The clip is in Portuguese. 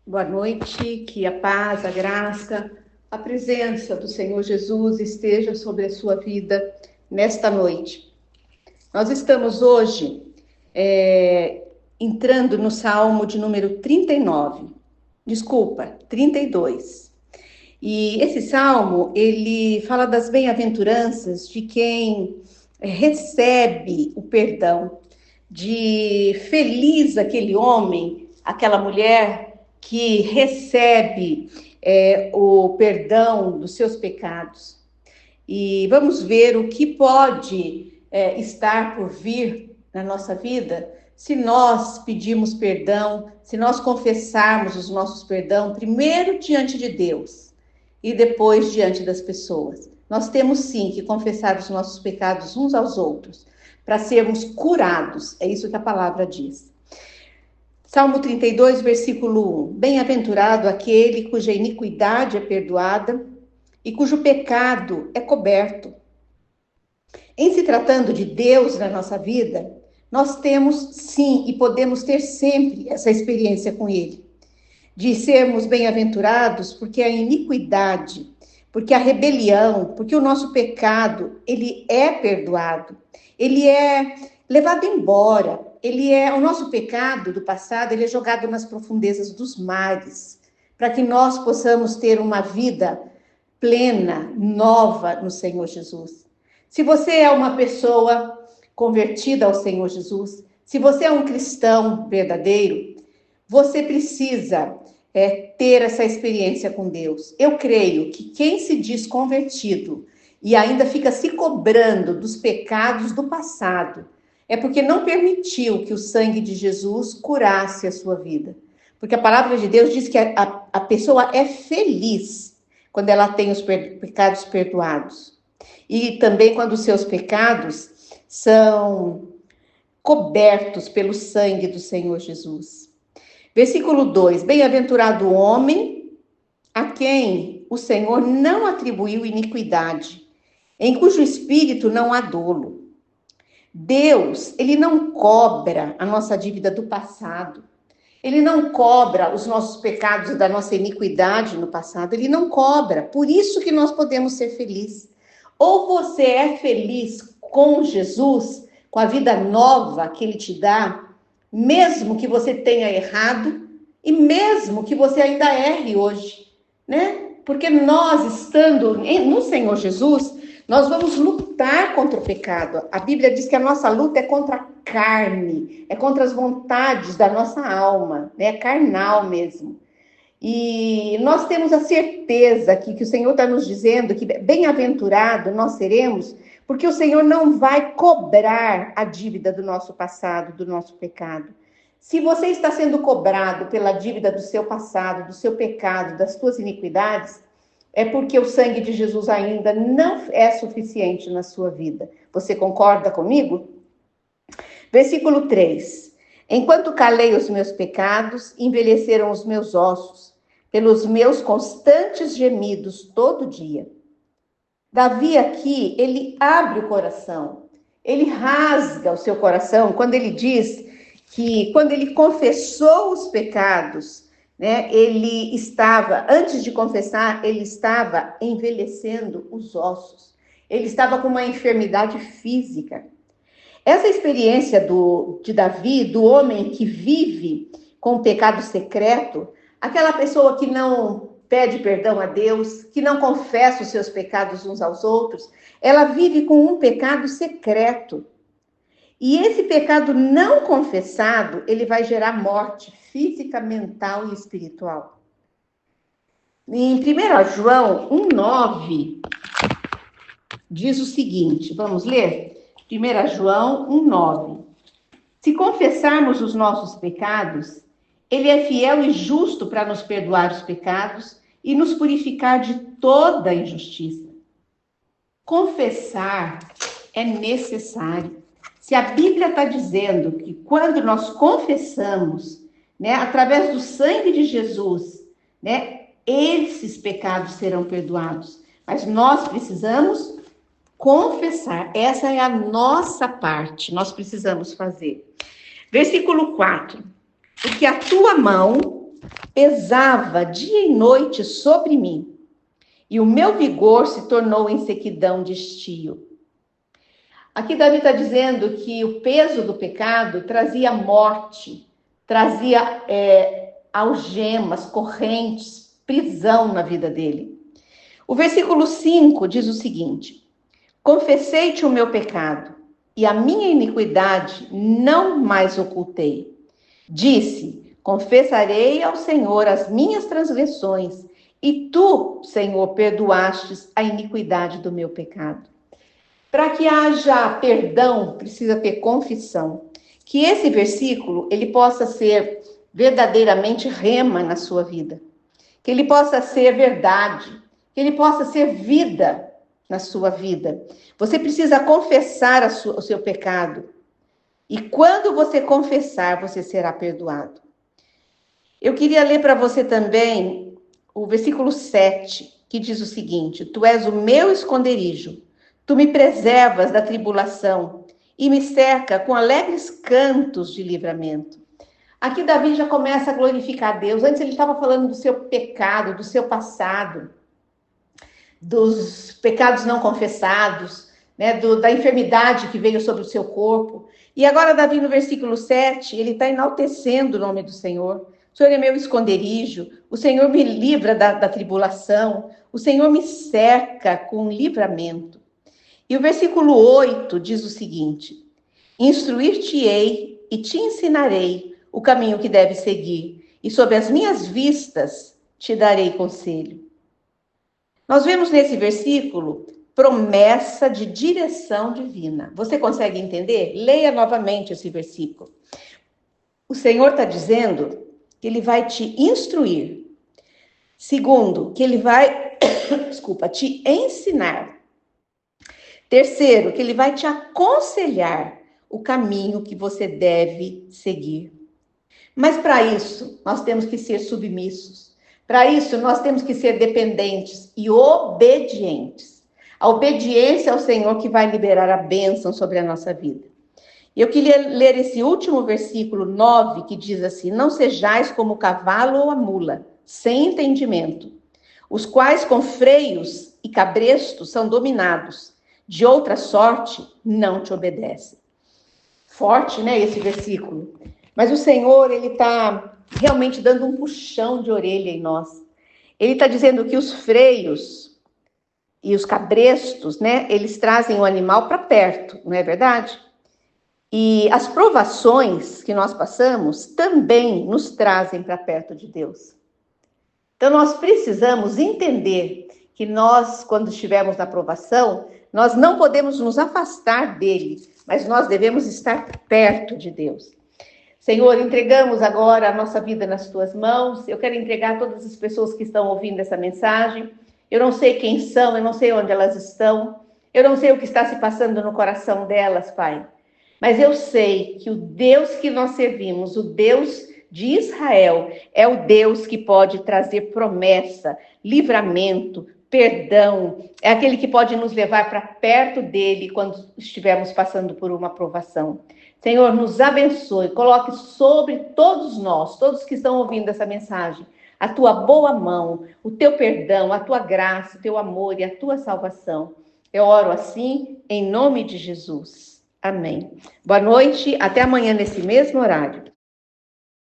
Boa noite, que a paz, a graça, a presença do Senhor Jesus esteja sobre a sua vida nesta noite. Nós estamos hoje entrando no Salmo de número 32. E esse Salmo, ele fala das bem-aventuranças de quem recebe o perdão, de feliz aquele homem, aquela mulher que recebe o perdão dos seus pecados. E vamos ver o que pode estar por vir na nossa vida se nós pedirmos perdão, se nós confessarmos os nossos perdão, primeiro diante de Deus e depois diante das pessoas. Nós temos sim que confessar os nossos pecados uns aos outros, para sermos curados. É isso que a palavra diz. Salmo 32, versículo 1. Bem-aventurado aquele cuja iniquidade é perdoada e cujo pecado é coberto. Em se tratando de Deus na nossa vida, nós temos sim e podemos ter sempre essa experiência com Ele. De sermos bem-aventurados porque a iniquidade, porque a rebelião, porque o nosso pecado, ele é perdoado. Ele é levado embora. O nosso pecado do passado, ele é jogado nas profundezas dos mares, para que nós possamos ter uma vida plena, nova no Senhor Jesus. Se você é uma pessoa convertida ao Senhor Jesus, se você é um cristão verdadeiro, você precisa ter essa experiência com Deus. Eu creio que quem se diz convertido e ainda fica se cobrando dos pecados do passado, é porque não permitiu que o sangue de Jesus curasse a sua vida. Porque a palavra de Deus diz que a pessoa é feliz quando ela tem os pecados perdoados. E também quando os seus pecados são cobertos pelo sangue do Senhor Jesus. Versículo 2. Bem-aventurado o homem a quem o Senhor não atribuiu iniquidade, em cujo espírito não há dolo. Deus, ele não cobra a nossa dívida do passado. Ele não cobra os nossos pecados da nossa iniquidade no passado. Ele não cobra. Por isso que nós podemos ser felizes. Ou você é feliz com Jesus, com a vida nova que ele te dá, mesmo que você tenha errado e mesmo que você ainda erre hoje, né? Porque nós, estando no Senhor Jesus, nós vamos lutar contra o pecado. A Bíblia diz que a nossa luta é contra a carne, é contra as vontades da nossa alma, né? É carnal mesmo. E nós temos a certeza que o Senhor está nos dizendo que bem-aventurado nós seremos, porque o Senhor não vai cobrar a dívida do nosso passado, do nosso pecado. Se você está sendo cobrado pela dívida do seu passado, do seu pecado, das suas iniquidades, é porque o sangue de Jesus ainda não é suficiente na sua vida. Você concorda comigo? Versículo 3. Enquanto calei os meus pecados, envelheceram os meus ossos, pelos meus constantes gemidos todo dia. Davi aqui, ele abre o coração, ele rasga o seu coração, quando ele diz que quando ele confessou os pecados, né, ele estava, antes de confessar, ele estava envelhecendo os ossos. Ele estava com uma enfermidade física. Essa experiência de Davi, do homem que vive com o pecado secreto, aquela pessoa que não pede perdão a Deus, que não confessa os seus pecados uns aos outros, ela vive com um pecado secreto. E esse pecado não confessado, ele vai gerar morte física, mental e espiritual. Em 1 João 1,9, diz o seguinte, vamos ler? 1 João 1,9. Se confessarmos os nossos pecados, ele é fiel e justo para nos perdoar os pecados e nos purificar de toda injustiça. Confessar é necessário. Se a Bíblia está dizendo que quando nós confessamos, né, através do sangue de Jesus, né, esses pecados serão perdoados. Mas nós precisamos confessar. Essa é a nossa parte. Nós precisamos fazer. Versículo 4. Porque a tua mão pesava dia e noite sobre mim, e o meu vigor se tornou em sequidão de estio. Aqui Davi está dizendo que o peso do pecado trazia morte, trazia algemas, correntes, prisão na vida dele. O versículo 5 diz o seguinte: confessei-te o meu pecado, e a minha iniquidade não mais ocultei. Disse: confessarei ao Senhor as minhas transgressões, e tu, Senhor, perdoastes a iniquidade do meu pecado. Para que haja perdão, precisa ter confissão. Que esse versículo, ele possa ser verdadeiramente rema na sua vida. Que ele possa ser verdade. Que ele possa ser vida na sua vida. Você precisa confessar o seu pecado. E quando você confessar, você será perdoado. Eu queria ler para você também o versículo 7, que diz o seguinte: tu és o meu esconderijo, tu me preservas da tribulação e me cerca com alegres cantos de livramento. Aqui Davi já começa a glorificar a Deus. Antes ele estava falando do seu pecado, do seu passado, dos pecados não confessados, né, da enfermidade que veio sobre o seu corpo. E agora Davi, no versículo 7, ele está enaltecendo o nome do Senhor. O Senhor é meu esconderijo, o Senhor me livra da tribulação, o Senhor me cerca com livramento. E o versículo 8 diz o seguinte: instruir-te-ei e te ensinarei o caminho que deves seguir, e sob as minhas vistas te darei conselho. Nós vemos nesse versículo promessa de direção divina. Você consegue entender? Leia novamente esse versículo. O Senhor está dizendo que Ele vai te instruir. Segundo, que Ele vai, te ensinar. Terceiro, que Ele vai te aconselhar o caminho que você deve seguir. Mas para isso, nós temos que ser submissos. Para isso, nós temos que ser dependentes e obedientes. A obediência ao Senhor que vai liberar a bênção sobre a nossa vida. E eu queria ler esse último versículo 9, que diz assim: não sejais como o cavalo ou a mula, sem entendimento, os quais com freios e cabrestos são dominados, de outra sorte não te obedecem. Forte, né, esse versículo. Mas o Senhor, Ele está realmente dando um puxão de orelha em nós. Ele está dizendo que os freios e os cabrestos, né, eles trazem o animal para perto, não é verdade? E as provações que nós passamos também nos trazem para perto de Deus. Então nós precisamos entender que nós, quando estivermos na provação, nós não podemos nos afastar dele, mas nós devemos estar perto de Deus. Senhor, entregamos agora a nossa vida nas tuas mãos. Eu quero entregar todas as pessoas que estão ouvindo essa mensagem. Eu não sei quem são, eu não sei onde elas estão. Eu não sei o que está se passando no coração delas, Pai. Mas eu sei que o Deus que nós servimos, o Deus de Israel, é o Deus que pode trazer promessa, livramento, perdão. É aquele que pode nos levar para perto dele quando estivermos passando por uma provação. Senhor, nos abençoe, coloque sobre todos nós, todos que estão ouvindo essa mensagem, a tua boa mão, o teu perdão, a tua graça, o teu amor e a tua salvação. Eu oro assim, em nome de Jesus. Amém. Boa noite, até amanhã nesse mesmo horário.